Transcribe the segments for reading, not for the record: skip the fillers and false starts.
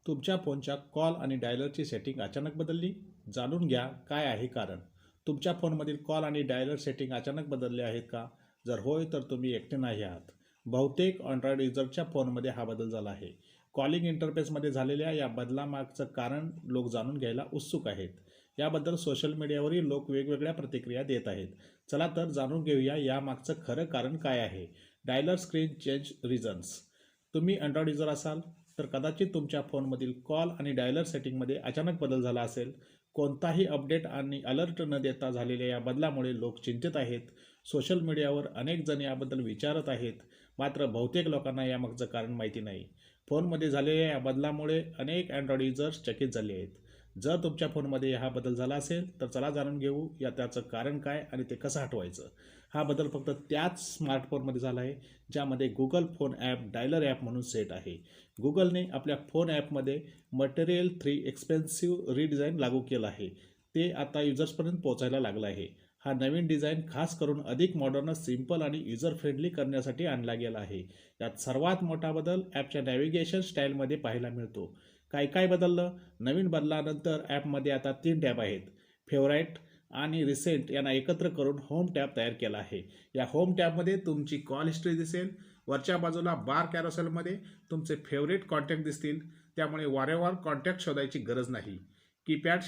तुमच्या फोनच्या कॉल आणि डायलरची सेटिंग अचानक बदलली? जाणून घ्या काय आहे कारण. तुमच्या फोनमधील कॉल आणि डायलर सेटिंग अचानक बदलले आहेत का? जर होय तर तुम्ही एकटे नाही आहात. बहुतेक अँड्रॉइड युजरच्या फोनमध्ये हा बदल झाला आहे. कॉलिंग इंटरफेसमध्ये झालेल्या या बदलामागचं कारण लोक जाणून घ्यायला उत्सुक आहेत. याबद्दल सोशल मीडियावरही लोक वेगवेगळ्या प्रतिक्रिया देत आहेत. चला तर जाणून घेऊया यामागचं खरं कारण काय आहे. Dialer screen change reasons. तुम्ही अँड्रॉइड युजर असाल तर कदाचित तुमच्या फोनमधील कॉल आणि डायलर सेटिंगमध्ये अचानक बदल झाला असेल. कोणताही अपडेट आणि अलर्ट न देता झालेल्या या बदलामुळे लोक चिंतित आहेत. सोशल मीडियावर अनेक जण याबद्दल विचारत आहेत, मात्र बहुतेक लोकांना यामागचं कारण माहिती नाही. फोनमध्ये झालेल्या या बदलामुळे अनेक अँड्रॉइड युजर्स चकित झाले आहेत. जर तुमच्या फोनमध्ये हा बदल झाला असेल तर चला जाणून घेऊ त्याचं कारण काय आणि ते कसं हटवायचं. हा बदल फक्त त्याच स्मार्टफोनमध्ये झाला आहे ज्यामध्ये Google phone app dialer app म्हणून सेट आहे. गुगलने आपल्या फोन ॲपमध्ये मटेरियल 3 एक्सपेन्सिव्ह रिडिझाईन लागू केलं आहे. ते आता युजर्सपर्यंत पोहोचायला लागलं आहे. हा नवीन डिझाईन खास करून अधिक मॉडर्न, सिंपल आणि युजर फ्रेंडली करण्यासाठी आणला गेला आहे. यात सर्वात मोठा बदल ॲपच्या नॅव्हिगेशन स्टाईलमध्ये पाहायला मिळतो. काय बदललं? नवीन बदलानंतर ॲपमध्ये आता 3 टॅब आहेत. फेवराईट आणि रिसेंट यांना एकत्र करून होम टॅब तयार केला आहे. या होम टॅबमध्ये तुमची कॉल हिस्ट्री दिसेल. वरच्या बाजूला बार कॅरोसेलमध्ये तुमचे फेवरेट कॉन्टॅक्ट दिसतील, त्यामुळे वारंवार कॉन्टॅक्ट शोधायची गरज नाही. कीपॅड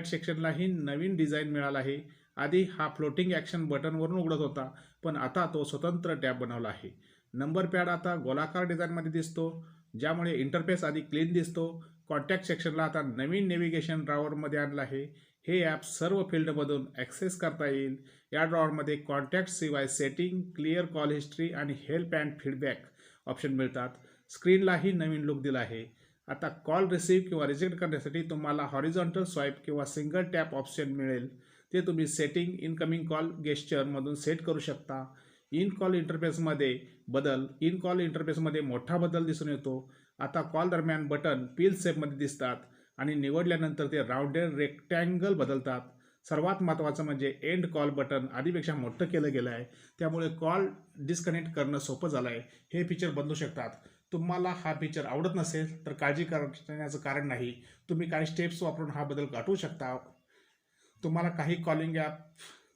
सेक्शनलाही नवीन डिझाईन मिळाला आहे. आधी हा फ्लोटिंग ॲक्शन बटनवरून उघडत होता, पण आता तो स्वतंत्र टॅब बनवला आहे. नंबर पॅड आता गोलाकार डिझाईनमध्ये दिसतो, ज्यामुळे इंटरफेस अधिक क्लीन दिसतो. कॉन्टॅक्ट सेक्शनला आता नवीन नेव्हिगेशन ड्रॉवरमध्ये आणलं आहे. हे ॲप सर्व फील्डमधून ॲक्सेस करता येईल. या ड्रॉवरमध्ये कॉन्टॅक्टशिवाय सेटिंग, क्लिअर कॉल हिस्ट्री आणि हेल्प अँड फीडबॅक ऑप्शन मिळतात. स्क्रीनलाही नवीन लुक दिला आहे. आता कॉल रिसीव्ह किंवा रिजेक्ट करण्यासाठी तुम्हाला हॉरिझॉन्टल स्वाईप किंवा सिंगल टॅप ऑप्शन मिळेल. ते तुम्ही सेटिंग, इनकमिंग कॉल गेस्चरमधून सेट करू शकता. इन कॉल इंटरफेसमध्ये मोठा बदल दिसून येतो. आता कॉल दरम्यान बटन पील शेपमध्ये दिसतात आणि निवडल्यानंतर ते राऊंडेड रेक्टँगल बदलतात. सर्वात महत्त्वाचं म्हणजे एंड कॉल बटन आधीपेक्षा मोठं केलं गेलं आहे, त्यामुळे कॉल डिस्कनेक्ट करणं सोपं झालं आहे. हे फीचर बदलू शकतात. तुम्हाला हा फीचर आवडत नसेल तर काळजी करण्याचं कारण नाही. तुम्ही काही स्टेप्स वापरून हा बदल गाठवू शकता. तुम्हाला काही कॉलिंग ॲप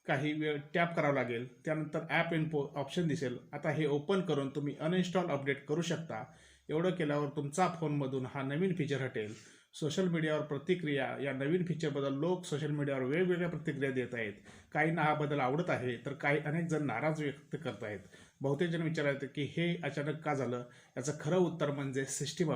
काही वेळ टॅप करावं लागेल, त्यानंतर ॲप इन्फो ऑप्शन दिसेल. आता हे ओपन करून तुम्ही अनइन्स्टॉल अपडेट करू शकता. एवढं केल्यावर तुमचा फोनमधून हा नवीन फीचर हटेल. सोशल मीडियावर प्रतिक्रिया. या नवीन फीचरबद्दल लोक सोशल मीडियावर वेगवेगळ्या प्रतिक्रिया देत आहेत. काहींना हा बदल आवडत आहे तर अनेक जण नाराज व्यक्त करत आहेत. बहुतेक जण विचारत आहेत की हे अचानक का झालं. याचं खरं उत्तर म्हणजे सिस्टीम